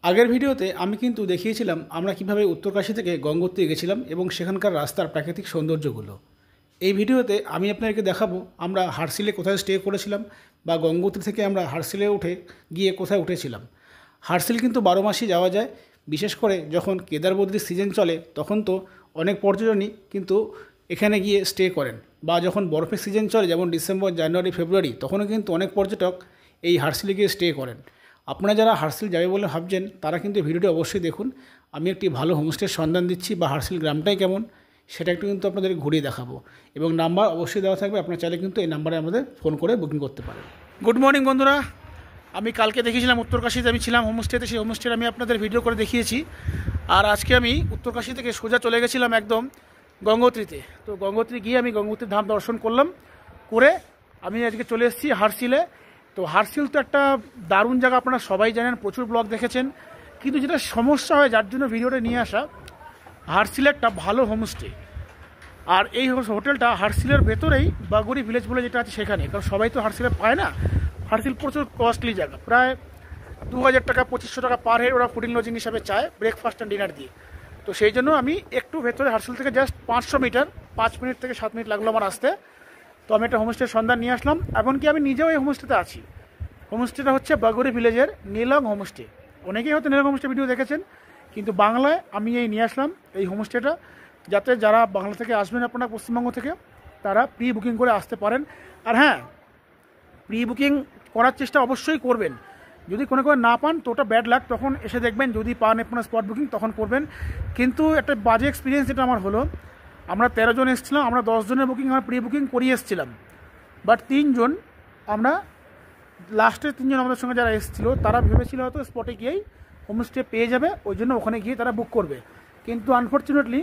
আগের ভিডিওতে আমি কিন্তু দেখিয়েছিলাম আমরা কিভাবে উত্তরকাশী থেকে গঙ্গোত্রী গেছিলাম এবং সেখানকার রাস্তার প্রাকৃতিক সৌন্দর্যগুলো। এই ভিডিওতে আমি আপনাদেরকে দেখাবো আমরা হার্সিলে কোথায় স্টে করেছিলাম বা গঙ্গোত্রী থেকে আমরা হার্সিলে উঠে গিয়ে কোথায় উঠেছিলাম। হার্সিল কিন্তু 12 মাসই যাওয়া যায়, বিশেষ করে যখন কেদার বদ্রীর সিজন চলে তখন তো অনেক পর্যটনই কিন্তু এখানে গিয়ে স্টে করেন, বা যখন বরফের সিজন চলে যেমন ডিসেম্বর, জানুয়ারি, ফেব্রুয়ারি, তখনও কিন্তু অনেক পর্যটক এই হার্সিলে গিয়ে স্টে করেন। আপনারা যারা হার্সিল যাবে বলে ভাবছেন তারা কিন্তু ভিডিওটি অবশ্যই দেখুন। আমি একটি ভালো হোমস্টের সন্ধান দিচ্ছি বা হার্সিল গ্রামটাই কেমন সেটা একটু কিন্তু আপনাদের ঘুরিয়ে দেখাবো, এবং নাম্বার অবশ্যই দেওয়া থাকবে, আপনারা চাইলে কিন্তু এই নাম্বারে আমাদের ফোন করে বুকিং করতে পারেন। গুড মর্নিং বন্ধুরা, আমি কালকে দেখিয়েছিলাম উত্তরকাশীতে আমি ছিলাম হোমস্টেতে, সেই হোমস্টের আমি আপনাদের ভিডিও করে দেখিয়েছি। আর আজকে আমি উত্তরকাশী থেকে সোজা চলে গেছিলাম একদম গঙ্গোত্রীতে। তো গঙ্গোত্রী গিয়ে আমি গঙ্গোত্রীর ধাম দর্শন করলাম, করে আমি আজকে চলে এসেছি হার্সিলে। তো হার্সিল তো একটা দারুণ জায়গা, আপনারা সবাই জানেন, প্রচুর ব্লগ দেখেছেন। কিন্তু যেটা সমস্যা হয়, যার জন্য ভিডিওটা নিয়ে আসা, হার্সিলে একটা ভালো হোমস্টে, আর এই হোটেলটা হার্সিলের ভেতরেই বাগুড়ি ভিলেজ বলে যেটা আছে সেখানে। কারণ সবাই তো হার্সিলে পায় না, হার্সিল প্রচুর কস্টলি জায়গা, প্রায় 2000 টাকা 2500 টাকা পার হেড ওরা ফুডিং লজিং হিসাবে চায়, ব্রেকফাস্ট অ্যান্ড ডিনার দিয়ে। তো সেই জন্য আমি একটু ভেতরে হার্সিল থেকে জাস্ট 500 মিটার, 5 মিনিট থেকে 7 মিনিট লাগলো আমার আসতে। তো আমি একটা হোমস্টের সন্ধান নিয়ে আসলাম, এমনকি আমি নিজেও এই হোমস্টেতে আছি। হোমস্টেটা হচ্ছে বাগুড়ি ভিলেজের নীলং হোমস্টে। অনেকেই হয়তো নীলং হোমস্টে ভিডিও দেখেছেন, কিন্তু বাংলায় আমি এই নিয়ে আসলাম এই হোমস্টেটা, যাতে যারা বাংলা থেকে আসবেন আপনার পশ্চিমবঙ্গ থেকে তারা প্রি বুকিং করে আসতে পারেন। আর হ্যাঁ, প্রি বুকিং করার চেষ্টা অবশ্যই করবেন। যদি কোনো না পান তো ওটা ব্যাড লাক, তখন এসে দেখবেন। যদি পান আপনার স্পট বুকিং তখন করবেন। কিন্তু একটা বাজে এক্সপিরিয়েন্স যেটা আমার হলো, আমরা 13 জন এসেছিলাম, আমরা 10 জনের বুকিং আমরা প্রি বুকিং করিয়ে এসেছিলাম, বাট 3 জন আমরা লাস্টের 3 জন আমাদের সঙ্গে যারা এসেছিলো তারা ভেবেছিল হয়তো স্পটে গিয়েই হোমস্টে পেয়ে যাবে, ওই জন্য ওখানে গিয়ে তারা বুক করবে। কিন্তু unfortunately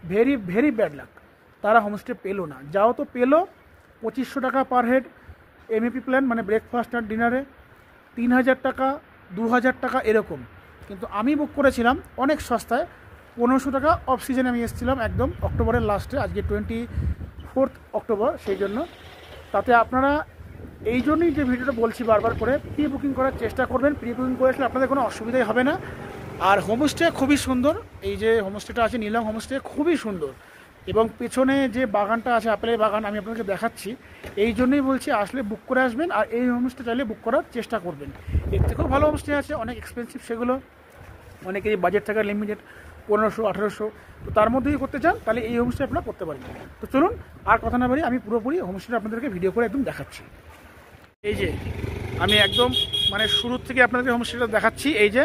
very very bad luck, তারা হোমস্টে পেলো না। যাও তো পেলো 2500 টাকা পার হেড এমএপি প্ল্যান, মানে ব্রেকফাস্ট আর ডিনারে, 3000 টাকা, 2000 টাকা এরকম। কিন্তু আমি বুক করেছিলাম অনেক সস্তায়, 1500 টাকা। অফ সিজনে আমি এসেছিলাম একদম অক্টোবরের লাস্টে, আজকে 24 অক্টোবর, সেই জন্য। তাতে আপনারা এই জন্যই যে ভিডিওটা বলছি বারবার করে, প্রি বুকিং করার চেষ্টা করবেন। প্রি বুকিং করে আসলে আপনাদের কোনো অসুবিধাই হবে না। আর হোমস্টে খুবই সুন্দর, এই যে হোমস্টেটা আছে নীলং হোমস্টে, খুবই সুন্দর। এবং পেছনে যে বাগানটা আছে, আপেলের বাগান, আমি আপনাদেরকে দেখাচ্ছি। এই জন্যই বলছি আসলে বুক করে আসবেন, আর এই হোমস্টে চাইলে বুক করার চেষ্টা করবেন। এর থেকেও ভালো হোমস্টে আছে, অনেক এক্সপেন্সিভ সেগুলো, অনেকেরই বাজেট থাকা লিমিটেড 1500-1800। তো তার মধ্যেই করতে চান তাহলে এই হোমস্টে আপনারা করতে পারেন। তো চলুন আর কথা না বাড়ি, আমি পুরোপুরি হোমস্টেটা আপনাদেরকে ভিডিও করে একদম দেখাচ্ছি। এই যে আমি একদম মানে শুরুর থেকে আপনাদের হোমস্টেটা দেখাচ্ছি। এই যে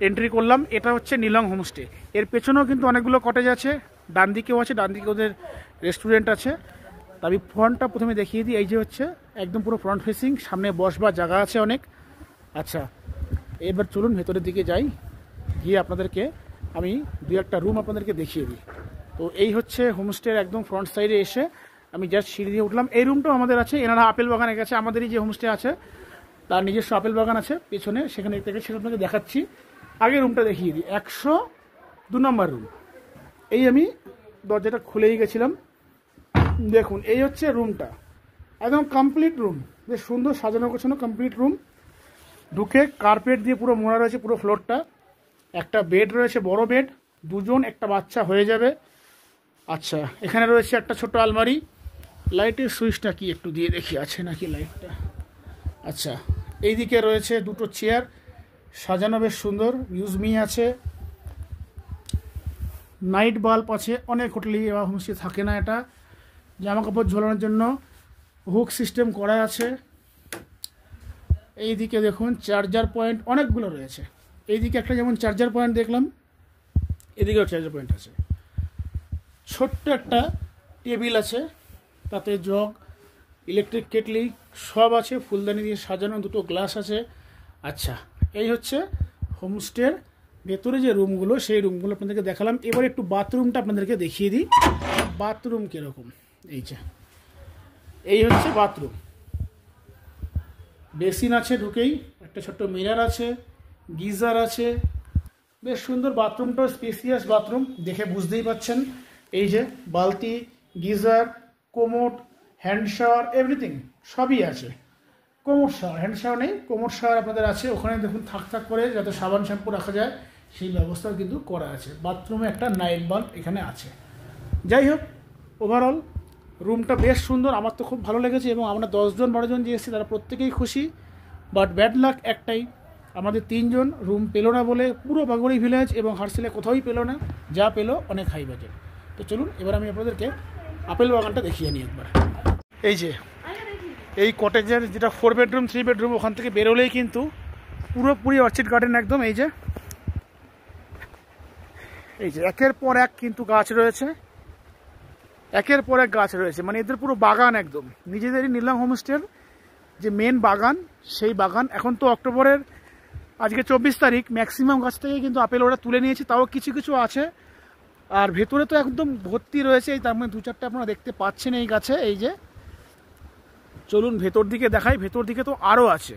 এন্ট্রি করলাম, এটা হচ্ছে নীলং হোমস্টে। এর পেছনেও কিন্তু অনেকগুলো কটেজ আছে, ডান দিকেও আছে, ডান দিকে ওদের রেস্টুরেন্ট আছে। তা আমি ফ্রন্টটা প্রথমে দেখিয়ে দিই। এই যে হচ্ছে একদম পুরো ফ্রন্ট ফেসিং, সামনে বসবার জায়গা আছে অনেক। আচ্ছা, এবার চলুন ভেতরের দিকে যাই, গিয়ে আপনাদেরকে আমি 2-1টা রুম আপনাদেরকে দেখিয়ে দিই। তো এই হচ্ছে হোমস্টের একদম ফ্রন্ট সাইডে এসে আমি জাস্ট সিঁড়ি দিয়ে উঠলাম। এই রুমটাও আমাদের আছে, এনারা আপেল বাগানে গেছে, আমাদেরই যে হোমস্টে আছে তার নিজস্ব আপেল বাগান আছে পেছনে, সেখানে থেকে সেটা আপনাকে দেখাচ্ছি। আগে রুমটা দেখিয়ে দিই, 102 নম্বর রুম। এই আমি দরজাটা খুলেই গেছিলাম, দেখুন এই হচ্ছে রুমটা, একদম কমপ্লিট রুম, বেশ সুন্দর সাজানো গোছানো কমপ্লিট রুম। ঢুকে কার্পেট দিয়ে পুরো মোড়া রয়েছে পুরো ফ্লোরটা। একটা বেড রয়েছে, বড় বেড, 2 জন একটা বাচ্চা হয়ে যাবে। আচ্ছা, এখানে রয়েছে একটা ছোট আলমারি। লাইটের সুইচটা কি একটু দিয়ে দেখি আছে নাকি লাইটটা। আচ্ছা, এইদিকে রয়েছে 2টো চেয়ার, সাজানো বেশ সুন্দর, ইউজমি আছে, নাইট বাল্ব আছে। অনেক হোটেলে বা হোমস্টে থাকে না এটা। জামা কাপড় ঝোলানোর জন্য হুক সিস্টেম করা আছে। এইদিকে দেখুন চার্জার পয়েন্ট অনেকগুলো রয়েছে। এইদিকে একটা যেমন চার্জার পয়েন্ট দেখলাম, এদিকেও চার্জার পয়েন্ট আছে। ছোট্ট একটা টেবিল আছে, তাতে জগ, ইলেকট্রিক কেটলি সব আছে, ফুলদানি দিয়ে সাজানো, 2টো গ্লাস আছে। আচ্ছা, এই হচ্ছে হোমস্টের ভেতরে যে রুমগুলো, সেই রুমগুলো আপনাদেরকে দেখালাম। এবার একটু বাথরুমটা আপনাদেরকে দেখিয়ে দিই, বাথরুম কীরকম। এই হচ্ছে বাথরুম, বেসিন আছে ঢুকেই, একটা ছোট্ট মিরার আছে, গিজার আছে, বেশ সুন্দর। বাথরুমটাও স্পেসিয়াস বাথরুম, দেখে বুঝতেই পাচ্ছেন। এই যে বালতি, geyser, commode, hand shower, everything সবই আছে, কোমর শাওয়ার, হ্যান্ড শাওয়ার নেই, কোমর শাওয়ার আপনাদের আছে। ওখানে দেখুন থাক থাক করে যাতে সাবান শ্যাম্পু রাখা যায় সেই ব্যবস্থাও কিন্তু করা আছে। বাথরুমে একটা নাইট বাল্ব এখানে আছে। যাই হোক, ওভারঅল রুমটা বেশ সুন্দর, আমার তো খুব ভালো লেগেছে। এবং আমরা 10 জন 12 জন যে এসেছি তারা প্রত্যেকেই খুশি। বাট ব্যাড লাক একটাই, আমাদের 3 জন রুম পেলো না বলে পুরো বাগড়ি ভিলেজ এবং হার্সিলে কোথাওই পেলো না, যা পেলো অনেক হাই বাজেট। তো চলুন এবার আমি আপনাদেরকে আপেল বাগানটা দেখিয়ে নিই একবার। এই যে এই কটেজের যেটা 4 বেডরুম 3 বেডরুম, ওখান থেকে বেরোলেই কিন্তু পুরোপুরি অর্চিড গার্ডেন একদম। এই যে একের পর এক কিন্তু গাছ রয়েছে, একের পর এক গাছ রয়েছে, মানে এদের পুরো বাগান একদম নিজেদেরই। নীলং হোমস্টের যে মেন বাগান, সেই বাগান। এখন তো অক্টোবরের আজকে 24 তারিখ, ম্যাক্সিমাম গাছ থেকে কিন্তু আপেল ওরা তুলে নিয়েছে, তাও কিছু কিছু আছে। আর ভেতরে তো একদম ভর্তি রয়েছে, এই তার মধ্যে 2-4টে আপনারা দেখতে পাচ্ছেন এই গাছে। এই যে চলুন ভেতর দিকে দেখাই, ভেতর দিকে তো আরও আছে।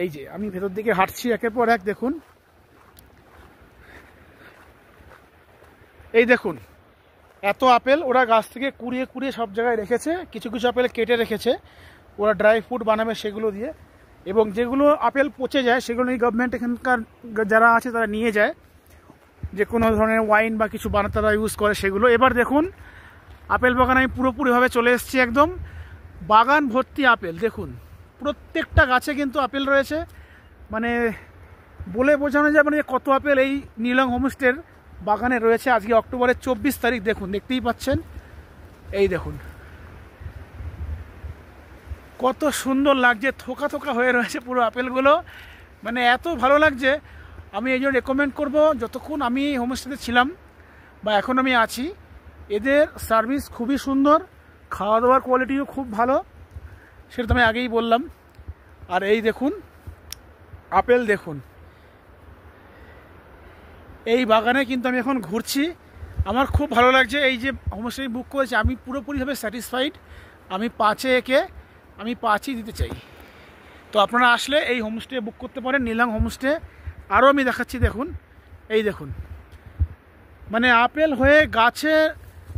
এই যে আমি ভেতর দিকে হাঁটছি একের পর এক, দেখুন এই দেখুন এত আপেল ওরা গাছ থেকে কুড়িয়ে কুড়িয়ে সব জায়গায় রেখেছে। কিছু কিছু আপেল কেটে রেখেছে, ওরা ড্রাই ফ্রুট বানাবে সেগুলো দিয়ে। এবং যেগুলো আপেল পচে যায় সেগুলো এই গভর্নমেন্ট এখানকার যারা আছে তারা নিয়ে যায়, যে কোনো ধরনের ওয়াইন বা কিছু বানাতে তারা ইউজ করে সেগুলো। এবার দেখুন আপেল বাগান আমি পুরোপুরিভাবে চলে এসেছি, একদম বাগান ভর্তি আপেল। দেখুন প্রত্যেকটা গাছে কিন্তু আপেল রয়েছে, মানে বলে বোঝানো যাবে না যে কত আপেল এই নীলং হোমস্টের বাগানে রয়েছে। আজকে অক্টোবরের 24 তারিখ, দেখুন দেখতেই পাচ্ছেন। এই দেখুন কত সুন্দর লাগছে, থোকা থোকা হয়ে রয়েছে পুরো আপেলগুলো, মানে এত ভালো লাগছে। আমি এই জন্য রেকমেন্ড করবো, যতক্ষণ আমি হোমস্টেতে ছিলাম বা এখন আমি আছি, এদের সার্ভিস খুবই সুন্দর, খাওয়া দাওয়ার কোয়ালিটিও খুব ভালো, সেটা তো আমি আগেই বললাম। আর এই দেখুন আপেল, দেখুন এই বাগানে কিন্তু আমি এখন ঘুরছি, আমার খুব ভালো লাগছে। এই যে হোমস্টে বুক করেছি আমি পুরোপুরিভাবে স্যাটিসফাইড। আমি 5-এ একে আমি 5ই দিতে চাই। তো আপনারা আসলে এই হোমস্টে বুক করতে পারেন, নীলং হোমস্টে। আরও আমি দেখাচ্ছি, দেখুন এই দেখুন, মানে আপেল হয়ে গাছে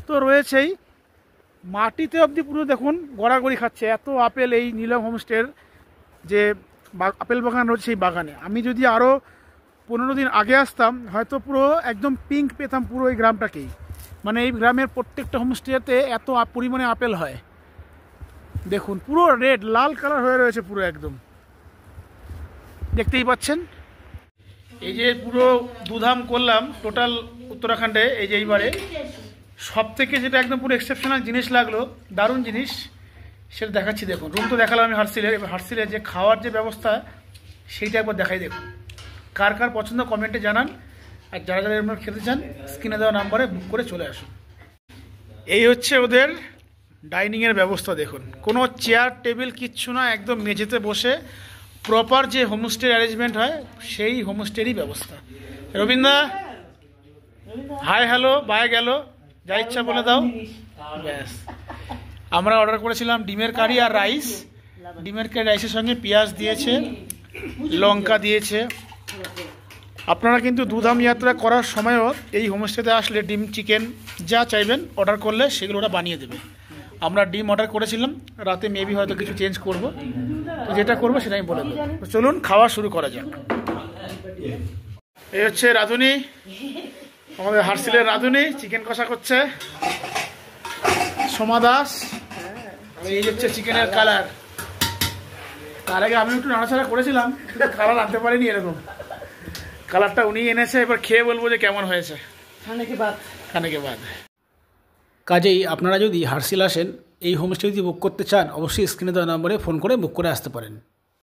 তো রয়েছেই, মাটিতে অবধি পুরো দেখুন গড়াগড়ি খাচ্ছে, এত আপেল এই নীলং হোমস্টের যে আপেল বাগান রয়েছে সেই বাগানে। আমি যদি আরও 15 দিন আগে আসতাম হয়তো পুরো একদম পিঙ্ক পেতাম পুরো এই গ্রামটাকেই। মানে এই গ্রামের প্রত্যেকটা হোমস্টেতে এত পরিমাণে আপেল হয়, দেখুন পুরো রেড লাল কালার হয়ে রয়েছে পুরো একদম, দেখতেই পাচ্ছেন। এই যে পুরো দুধাম করলাম টোটাল উত্তরাখণ্ডে। এই যে এইবারে সব থেকে যেটা একদম পুরো এক্সেপশনাল জিনিস লাগলো, দারুণ জিনিস, সেটা দেখাচ্ছি। দেখুন রুম তো দেখালাম আমি হার্সিলের, এবার হার্সিলের যে খাওয়ার যে ব্যবস্থা সেইটা একবার দেখাই। দেখুন কার কার পছন্দ কমেন্টে জানান, আর যারা যারা আপনারা খেতে চান স্ক্রিনে দেওয়া নাম্বারে বুক করে চলে আসুন। এই হচ্ছে ওদের ডাইনিংয়ের ব্যবস্থা। দেখুন কোনো চেয়ার টেবিল কিচ্ছু না, একদম মেঝেতে বসে প্রপার যে হোমস্টের অ্যারেঞ্জমেন্ট হয় সেই হোমস্টেরই ব্যবস্থা। রবীন্দ্র হাই হ্যালো বাই গেল, যা ইচ্ছা বলে দাও, ব্যাস। আমরা অর্ডার করেছিলাম ডিমের কারি আর রাইস। ডিমের কারি রাইসের সঙ্গে পেঁয়াজ দিয়েছে, লঙ্কা দিয়েছে। আপনারা কিন্তু দুধাম যাত্রা করার সময়ও এই হোমস্টেতে আসলে ডিম চিকেন যা চাইবেন অর্ডার করলে সেগুলো ওরা বানিয়ে দেবে। আমরা ডিম অর্ডার করেছিলাম, রাতে মেবি হয়তো কিছু চেঞ্জ করব, তো যেটা করবো সেটা আমি বলে দেবো। তো চলুন খাওয়া শুরু করা যাক। এই হচ্ছে রাঁধুনি, আমাদের হার্সিলের রাঁধুনি চিকেন কষা করছে সোমা দাস। এই হচ্ছে চিকেনের কালার। তার আগে আমি একটু নাড়াচাড়া করেছিলাম, কালার আনতে পারিনি এরকম, কালারটা উনি এনেছে। এবার খেয়ে বলবো যে কেমন হয়েছে, খানে কে বাদ। কাজেই আপনারা যদি হার্সিল আসেন, এই হোমস্টে যদি বুক করতে চান অবশ্যই স্ক্রিনে দেওয়া নম্বরে ফোন করে বুক করে আসতে পারেন।